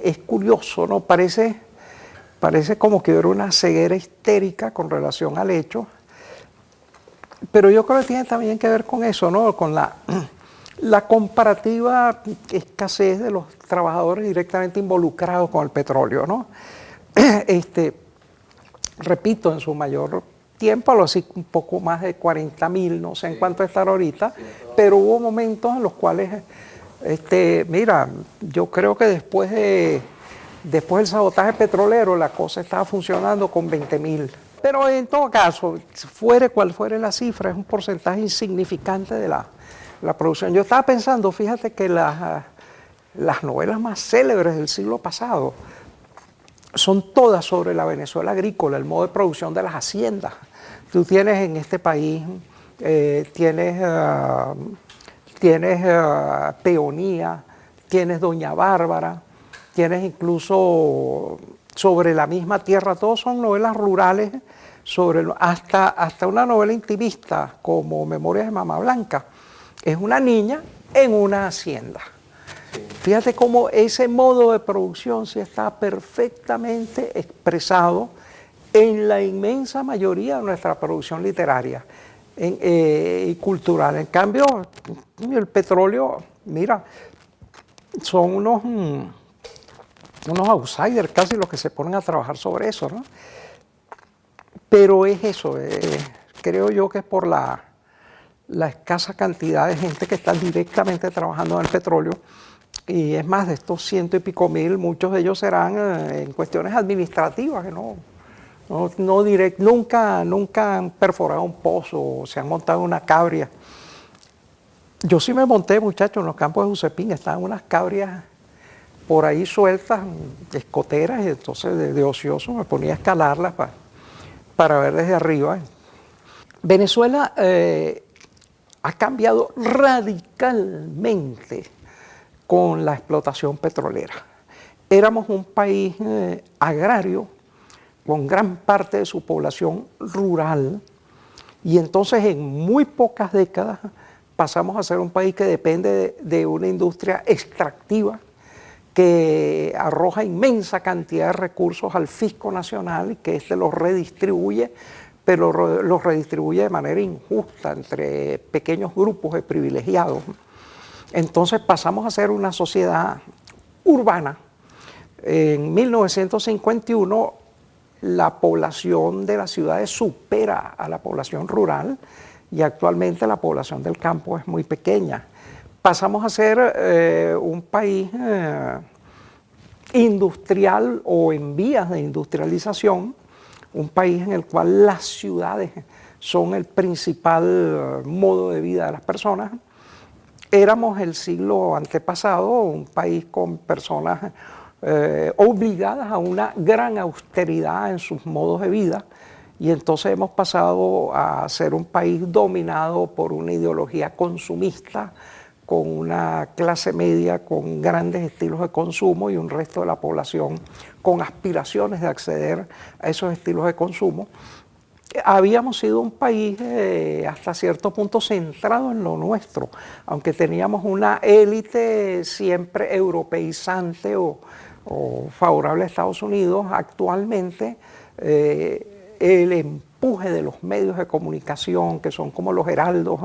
es curioso, ¿no? Parece como que hubiera una ceguera histérica con relación al hecho, pero yo creo que tiene también que ver con eso, ¿no? Con la comparativa escasez de los trabajadores directamente involucrados con el petróleo, ¿no? Repito, en su mayor tiempo, algo así, un poco más de 40.000, no sé en cuánto estar ahorita, pero hubo momentos en los cuales, mira, yo creo que después del sabotaje petrolero, la cosa estaba funcionando con 20.000. Pero en todo caso, fuere cual fuere la cifra, es un porcentaje insignificante de la producción. Yo estaba pensando, fíjate que las novelas más célebres del siglo pasado son todas sobre la Venezuela agrícola, el modo de producción de las haciendas. Tú tienes en este país, tienes Peonía, tienes Doña Bárbara, tienes incluso sobre la misma tierra, todos son novelas rurales, hasta una novela intimista como Memorias de Mamá Blanca. Es una niña en una hacienda. Fíjate cómo ese modo de producción sí está perfectamente expresado en la inmensa mayoría de nuestra producción literaria y cultural. En cambio, el petróleo, mira, son unos outsiders casi los que se ponen a trabajar sobre eso, ¿no? Pero es eso, creo yo que es por la escasa cantidad de gente que está directamente trabajando en el petróleo. Y es más, de estos 100 y pico mil, muchos de ellos serán en cuestiones administrativas, que nunca han perforado un pozo o se han montado una cabria. Yo sí me monté, muchachos, en los campos de Jusepín, estaban unas cabrias por ahí sueltas, escoteras, y entonces de ocioso me ponía a escalarlas para ver desde arriba. Venezuela ha cambiado radicalmente con la explotación petrolera. Éramos un país agrario, con gran parte de su población rural, y entonces en muy pocas décadas pasamos a ser un país que depende de una industria extractiva que arroja inmensa cantidad de recursos al fisco nacional y que éste los redistribuye, pero los redistribuye de manera injusta entre pequeños grupos de privilegiados. Entonces pasamos a ser una sociedad urbana. En 1951 la población de las ciudades supera a la población rural y actualmente la población del campo es muy pequeña. Pasamos a ser un país industrial o en vías de industrialización, un país en el cual las ciudades son el principal modo de vida de las personas. Éramos el siglo antepasado un país con personas obligadas a una gran austeridad en sus modos de vida, y entonces hemos pasado a ser un país dominado por una ideología consumista, con una clase media con grandes estilos de consumo y un resto de la población con aspiraciones de acceder a esos estilos de consumo. Habíamos sido un país hasta cierto punto centrado en lo nuestro, aunque teníamos una élite siempre europeizante o favorable a Estados Unidos. Actualmente el empuje de los medios de comunicación, que son como los heraldos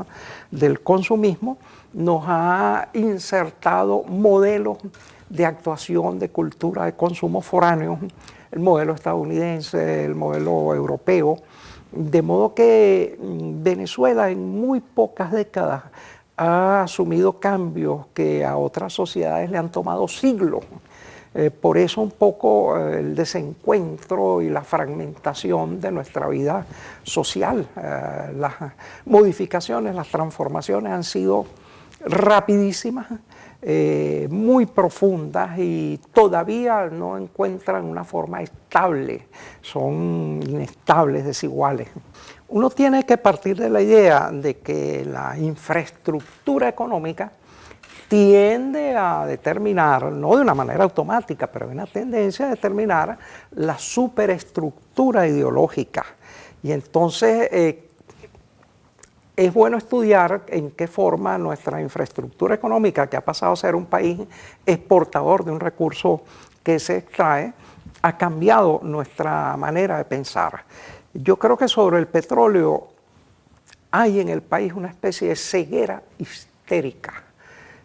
del consumismo, nos ha insertado modelos de actuación, de cultura, de consumo foráneos, el modelo estadounidense, el modelo europeo, de modo que Venezuela en muy pocas décadas ha asumido cambios que a otras sociedades le han tomado siglos. Por eso un poco el desencuentro y la fragmentación de nuestra vida social. Las modificaciones, las transformaciones han sido rapidísimas, muy profundas, y todavía no encuentran una forma estable, son inestables, desiguales. Uno tiene que partir de la idea de que la infraestructura económica tiende a determinar, no de una manera automática, pero hay una tendencia a determinar la superestructura ideológica. Y entonces es bueno estudiar en qué forma nuestra infraestructura económica, que ha pasado a ser un país exportador de un recurso que se extrae, ha cambiado nuestra manera de pensar. Yo creo que sobre el petróleo hay en el país una especie de ceguera histérica.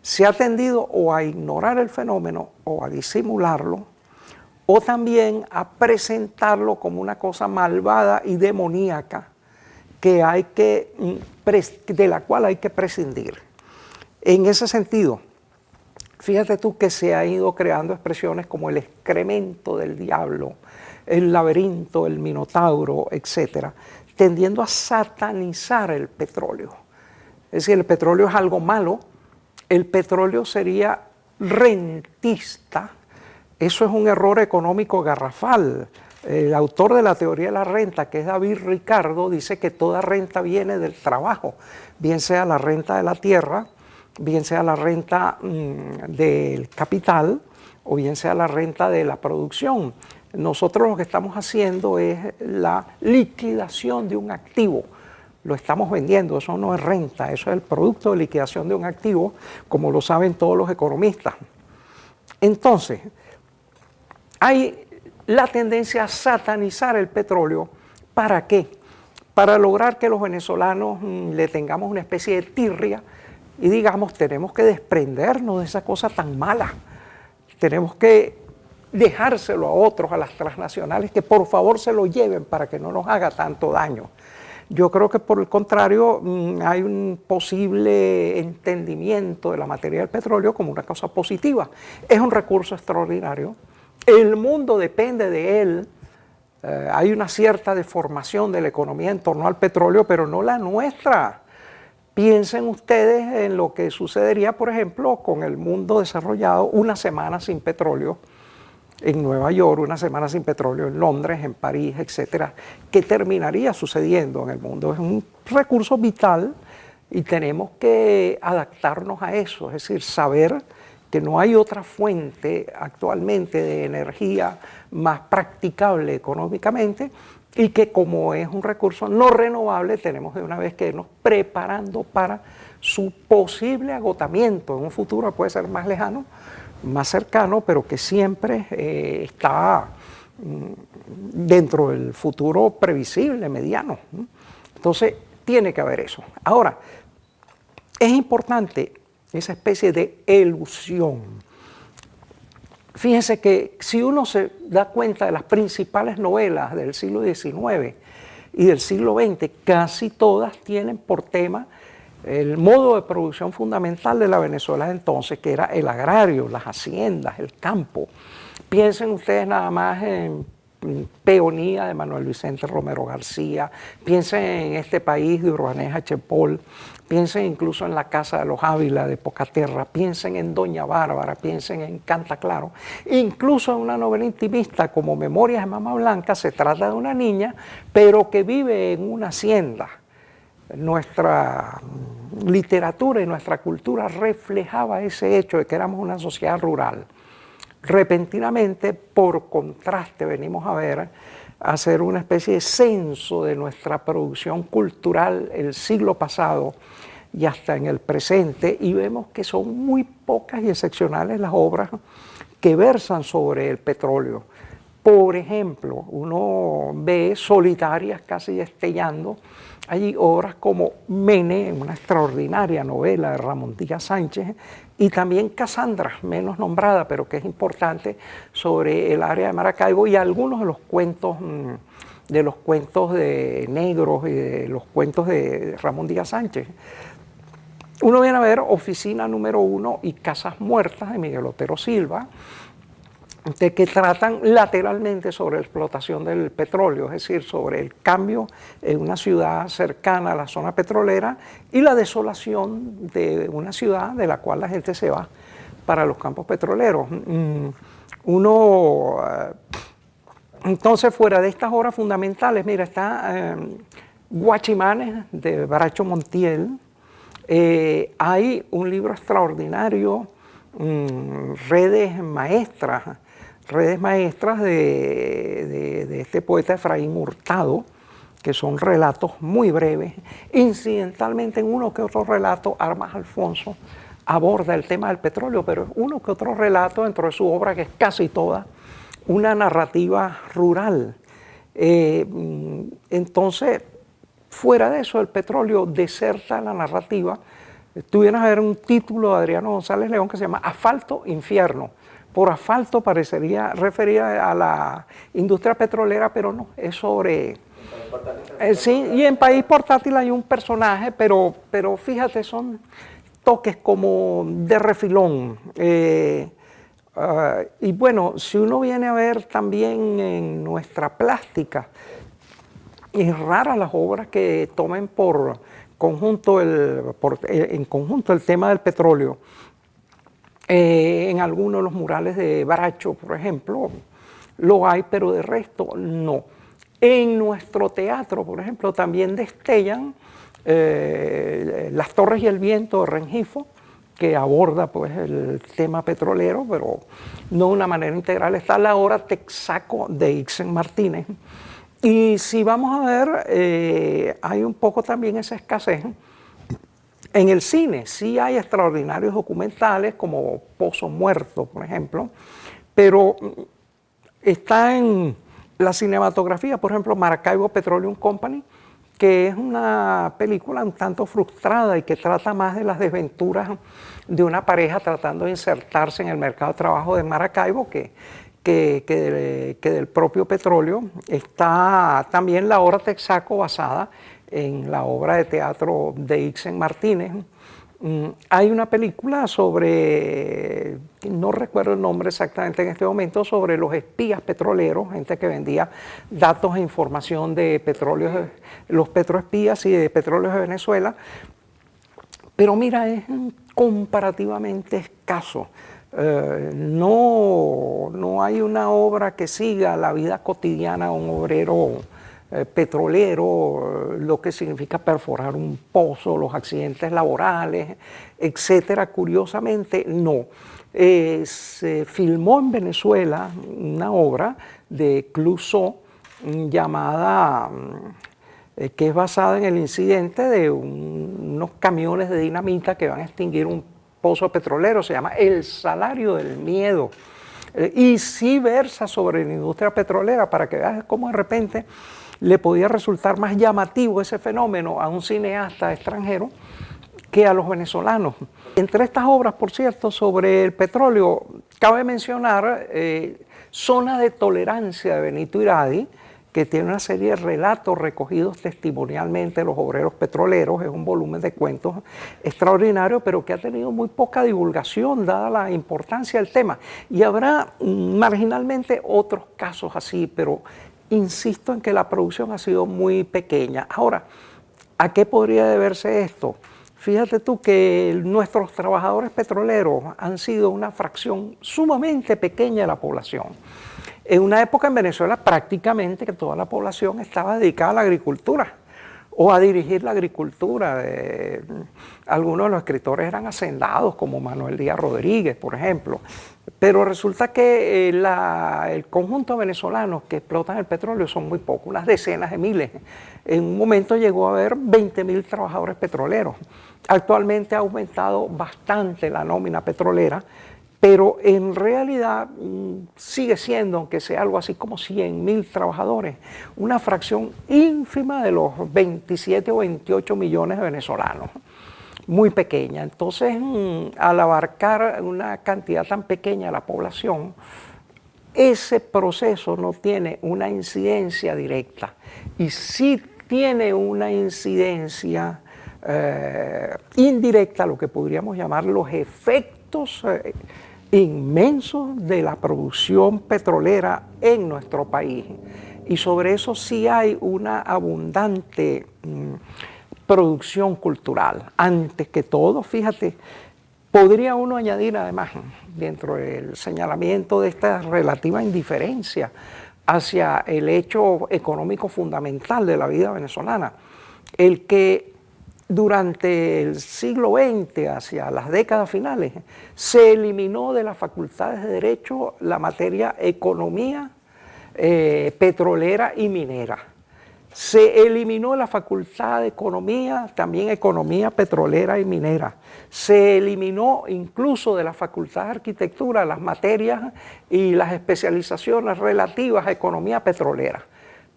Se ha tendido o a ignorar el fenómeno o a disimularlo, o también a presentarlo como una cosa malvada y demoníaca de la cual hay que prescindir. En ese sentido, fíjate tú que se ha ido creando expresiones como el excremento del diablo, el laberinto, el minotauro, etcétera, tendiendo a satanizar el petróleo. Es decir, el petróleo es algo malo, el petróleo sería rentista. Eso es un error económico garrafal. El autor de la teoría de la renta, que es David Ricardo, dice que toda renta viene del trabajo, bien sea la renta de la tierra, bien sea la renta del capital o bien sea la renta de la producción. Nosotros lo que estamos haciendo es la liquidación de un activo. Lo estamos vendiendo, eso no es renta, eso es el producto de liquidación de un activo, como lo saben todos los economistas. Entonces, hay la tendencia a satanizar el petróleo. ¿Para qué? Para lograr que los venezolanos le tengamos una especie de tirria y digamos, tenemos que desprendernos de esa cosa tan mala. Tenemos que dejárselo a otros, a las transnacionales, que por favor se lo lleven para que no nos haga tanto daño. Yo creo que por el contrario hay un posible entendimiento de la materia del petróleo como una cosa positiva. Es un recurso extraordinario. El mundo depende de él. Hay una cierta deformación de la economía en torno al petróleo, pero no la nuestra. Piensen ustedes en lo que sucedería, por ejemplo, con el mundo desarrollado una semana sin petróleo en Nueva York, una semana sin petróleo en Londres, en París, etcétera. ¿Qué terminaría sucediendo en el mundo? Es un recurso vital y tenemos que adaptarnos a eso, es decir, saber que no hay otra fuente actualmente de energía más practicable económicamente y que como es un recurso no renovable tenemos de una vez que irnos preparando para su posible agotamiento en un futuro, puede ser más lejano, más cercano, pero que siempre está dentro del futuro previsible, mediano. Entonces tiene que haber eso. Ahora, es importante esa especie de elusión. Fíjense que si uno se da cuenta de las principales novelas del siglo XIX y del siglo XX, casi todas tienen por tema el modo de producción fundamental de la Venezuela de entonces, que era el agrario, las haciendas, el campo. Piensen ustedes nada más en Peonía de Manuel Vicente Romero García, piensen en Este País de Urbanés H. Paul, piensen incluso en La Casa de los Ávila de Pocaterra, piensen en Doña Bárbara, piensen en Canta Claro, incluso en una novela intimista como Memorias de Mamá Blanca. Se trata de una niña, pero que vive en una hacienda. Nuestra literatura y nuestra cultura reflejaba ese hecho de que éramos una sociedad rural. Repentinamente, por contraste, venimos a hacer una especie de censo de nuestra producción cultural el siglo pasado y hasta en el presente, y vemos que son muy pocas y excepcionales las obras que versan sobre el petróleo. Por ejemplo, uno ve solitarias casi destellando allí obras como Mene, una extraordinaria novela de Ramón Díaz Sánchez, y también Casandra, menos nombrada, pero que es importante, sobre el área de Maracaibo, y algunos de los cuentos de negros y de los cuentos de Ramón Díaz Sánchez. Uno viene a ver Oficina Número 1 y Casas Muertas de Miguel Otero Silva, de que tratan lateralmente sobre la explotación del petróleo, es decir, sobre el cambio en una ciudad cercana a la zona petrolera y la desolación de una ciudad de la cual la gente se va para los campos petroleros. Entonces, fuera de estas obras fundamentales, mira, está Guachimanes de Bracho Montiel. Hay un libro extraordinario, Redes Maestras de este poeta Efraín Hurtado, que son relatos muy breves. Incidentalmente, en uno que otro relato, Armas Alfonso aborda el tema del petróleo, pero uno que otro relato dentro de su obra, que es casi toda una narrativa rural. Entonces, fuera de eso, el petróleo deserta la narrativa. Tuvieras a ver un título de Adriano González León que se llama Asfalto Infierno. Por asfalto parecería referir a la industria petrolera, pero no, es sobre... sí, y en País Portátil hay un personaje, pero fíjate, son toques como de refilón. Y bueno, si uno viene a ver también en nuestra plástica, es rara las obras que tomen por conjunto en conjunto el tema del petróleo. En algunos de los murales de Bracho, por ejemplo, lo hay, pero de resto no. En nuestro teatro, por ejemplo, también destellan Las Torres y el Viento de Rengifo, que aborda pues, el tema petrolero, pero no de una manera integral. Está la obra Texaco de Ixen Martínez. Y si vamos a ver, hay un poco también esa escasez. En el cine sí hay extraordinarios documentales como Pozo Muerto, por ejemplo, pero está en la cinematografía, por ejemplo, Maracaibo Petroleum Company, que es una película un tanto frustrada y que trata más de las desventuras de una pareja tratando de insertarse en el mercado de trabajo de Maracaibo que del propio petróleo. Está también la obra Texaco basada en la obra de teatro de Ixen Martínez. Hay una película sobre, no recuerdo el nombre exactamente en este momento, sobre los espías petroleros, gente que vendía datos e información de petróleos, los petroespías y de petróleos de Venezuela. Pero mira, es comparativamente escaso. No hay una obra que siga la vida cotidiana de un obrero petrolero, lo que significa perforar un pozo, los accidentes laborales, etcétera. Curiosamente, no. Se filmó en Venezuela una obra de Clouseau llamada, que es basada en el incidente de unos camiones de dinamita que van a extinguir un pozo petrolero. Se llama El Salario del Miedo. Y sí versa sobre la industria petrolera, para que veas cómo de repente le podía resultar más llamativo ese fenómeno a un cineasta extranjero que a los venezolanos. Entre estas obras, por cierto, sobre el petróleo, cabe mencionar Zona de Tolerancia de Benito Iradi, que tiene una serie de relatos recogidos testimonialmente de los obreros petroleros. Es un volumen de cuentos extraordinario, pero que ha tenido muy poca divulgación, dada la importancia del tema. Y habrá marginalmente otros casos así, pero insisto en que la producción ha sido muy pequeña. Ahora, ¿a qué podría deberse esto? Fíjate tú que nuestros trabajadores petroleros han sido una fracción sumamente pequeña de la población. En una época en Venezuela prácticamente que toda la población estaba dedicada a la agricultura o a dirigir la agricultura. Algunos de los escritores eran hacendados, como Manuel Díaz Rodríguez, por ejemplo. Pero resulta que el conjunto de venezolanos que explotan el petróleo son muy pocos, unas decenas de miles. En un momento llegó a haber 20.000 trabajadores petroleros. Actualmente ha aumentado bastante la nómina petrolera, pero en realidad sigue siendo, aunque sea algo así como 100.000 trabajadores, una fracción ínfima de los 27 o 28 millones de venezolanos. Muy pequeña. Entonces, al abarcar una cantidad tan pequeña de la población, ese proceso no tiene una incidencia directa. Y sí tiene una incidencia indirecta, lo que podríamos llamar los efectos inmensos de la producción petrolera en nuestro país. Y sobre eso sí hay una abundante producción cultural. Antes que todo, fíjate, podría uno añadir además, dentro del señalamiento de esta relativa indiferencia hacia el hecho económico fundamental de la vida venezolana, el que durante el siglo XX, hacia las décadas finales, se eliminó de las facultades de Derecho la materia economía petrolera y minera. Se eliminó la Facultad de Economía, también Economía Petrolera y Minera. Se eliminó incluso de la Facultad de Arquitectura las materias y las especializaciones relativas a economía petrolera.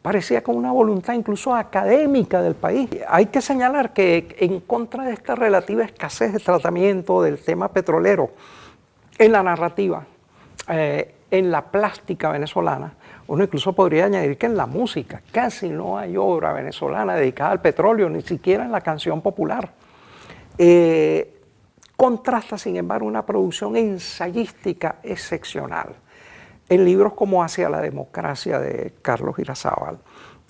Parecía con una voluntad incluso académica del país. Hay que señalar que en contra de esta relativa escasez de tratamiento del tema petrolero en la narrativa, en la plástica venezolana, uno incluso podría añadir que en la música casi no hay obra venezolana dedicada al petróleo, ni siquiera en la canción popular. Contrasta, sin embargo, una producción ensayística excepcional en libros como Hacia la democracia de Carlos Irazábal,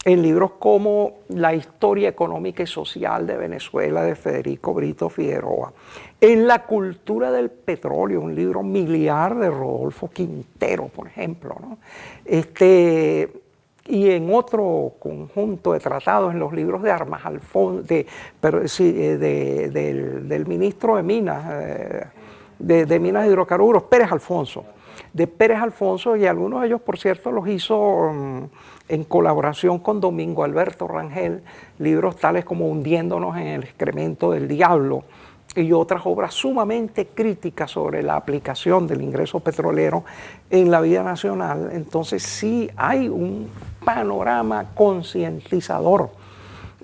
en libros como La historia económica y social de Venezuela de Federico Brito Figueroa, en La cultura del petróleo, un libro miliar de Rodolfo Quintero, por ejemplo, ¿no? Y en otro conjunto de tratados, en los libros de Armas Alfonso, del ministro de Minas, de Minas y Hidrocarburos, Pérez Alfonso. De Pérez Alfonso, y algunos de ellos, por cierto, los hizo en colaboración con Domingo Alberto Rangel, libros tales como Hundiéndonos en el excremento del diablo, y otras obras sumamente críticas sobre la aplicación del ingreso petrolero en la vida nacional. Entonces sí hay un panorama concientizador.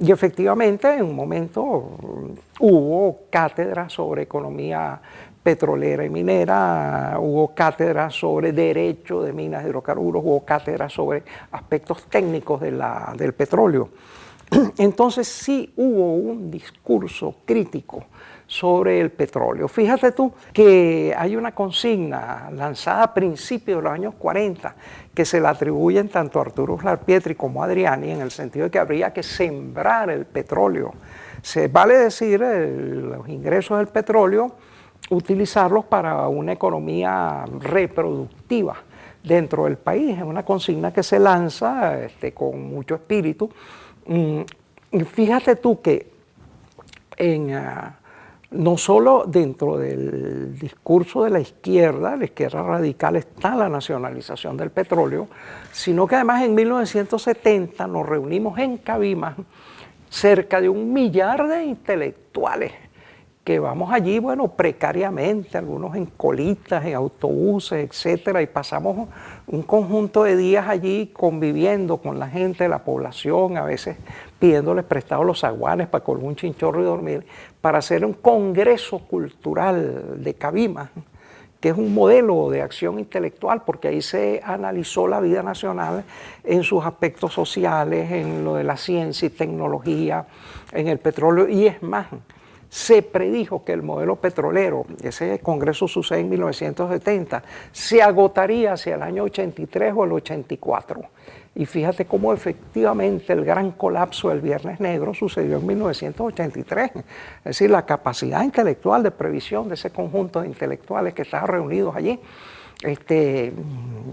Y efectivamente en un momento hubo cátedras sobre economía petrolera y minera, hubo cátedras sobre derecho de minas de hidrocarburos, hubo cátedras sobre aspectos técnicos del petróleo. Entonces sí hubo un discurso crítico sobre el petróleo. Fíjate tú que hay una consigna lanzada a principios de los años 40 que se le atribuyen tanto a Arturo Uslar Pietri como a Adriani, en el sentido de que habría que sembrar el petróleo. Se vale decir los ingresos del petróleo, utilizarlos para una economía reproductiva dentro del país. Es una consigna que se lanza con mucho espíritu. Y fíjate tú que no solo dentro del discurso de la izquierda radical, está la nacionalización del petróleo, sino que además en 1970 nos reunimos en Cabimas cerca de 1 millar de intelectuales que vamos allí, bueno, precariamente, algunos en colitas, en autobuses, etcétera, y pasamos un conjunto de días allí conviviendo con la gente de la población, a veces pidiéndoles prestados los zaguanes para colgar un chinchorro y dormir, para hacer un congreso cultural de Cabimas, que es un modelo de acción intelectual, porque ahí se analizó la vida nacional en sus aspectos sociales, en lo de la ciencia y tecnología, en el petróleo, y es más, se predijo que el modelo petrolero, ese congreso sucede en 1970, se agotaría hacia el año 83 o el 84. Y fíjate cómo efectivamente el gran colapso del Viernes Negro sucedió en 1983. Es decir, la capacidad intelectual de previsión de ese conjunto de intelectuales que estaban reunidos allí,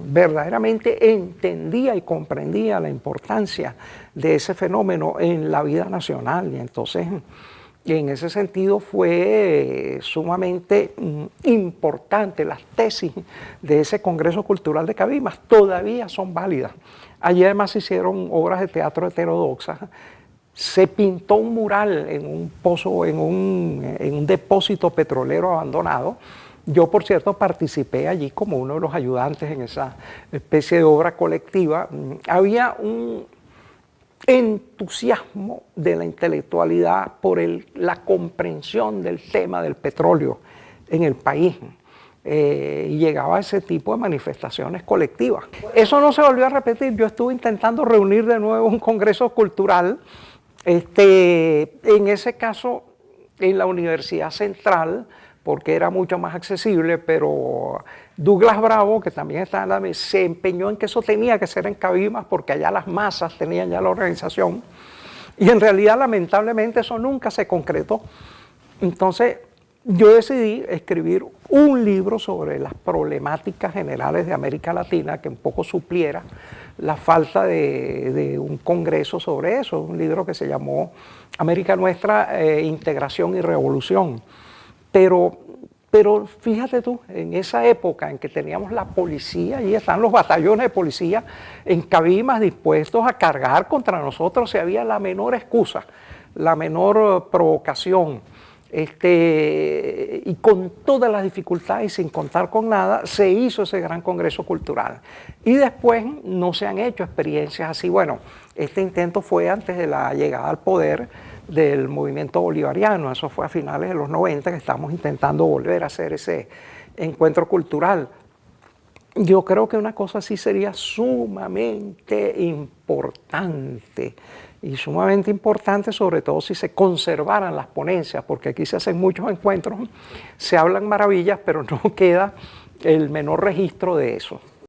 verdaderamente entendía y comprendía la importancia de ese fenómeno en la vida nacional. Y entonces, en ese sentido fue sumamente importante. Las tesis de ese Congreso Cultural de Cabimas todavía son válidas. Allí además se hicieron obras de teatro heterodoxas. Se pintó un mural en un pozo, en un depósito petrolero abandonado. Yo, por cierto, participé allí como uno de los ayudantes en esa especie de obra colectiva. Había un entusiasmo de la intelectualidad por la comprensión del tema del petróleo en el país. Y llegaba a ese tipo de manifestaciones colectivas. Eso no se volvió a repetir. Yo estuve intentando reunir de nuevo un congreso cultural, en ese caso en la Universidad Central, porque era mucho más accesible, pero Douglas Bravo, que también está en la mesa, se empeñó en que eso tenía que ser en Cabimas, porque allá las masas tenían ya la organización, y en realidad lamentablemente eso nunca se concretó. Entonces yo decidí escribir un libro sobre las problemáticas generales de América Latina que un poco supliera la falta de un congreso sobre eso, un libro que se llamó América Nuestra, Integración y Revolución. Pero Pero fíjate tú, en esa época en que teníamos la policía, ahí están los batallones de policía en Cabimas dispuestos a cargar contra nosotros si había la menor excusa, la menor provocación. Y con todas las dificultades y sin contar con nada, se hizo ese gran congreso cultural. Y después no se han hecho experiencias así. Bueno, este intento fue antes de la llegada al poder del movimiento bolivariano, eso fue a finales de los 90 que estamos intentando volver a hacer ese encuentro cultural. Yo creo que una cosa así sería sumamente importante, y sumamente importante sobre todo si se conservaran las ponencias, porque aquí se hacen muchos encuentros, se hablan maravillas, pero no queda el menor registro de eso.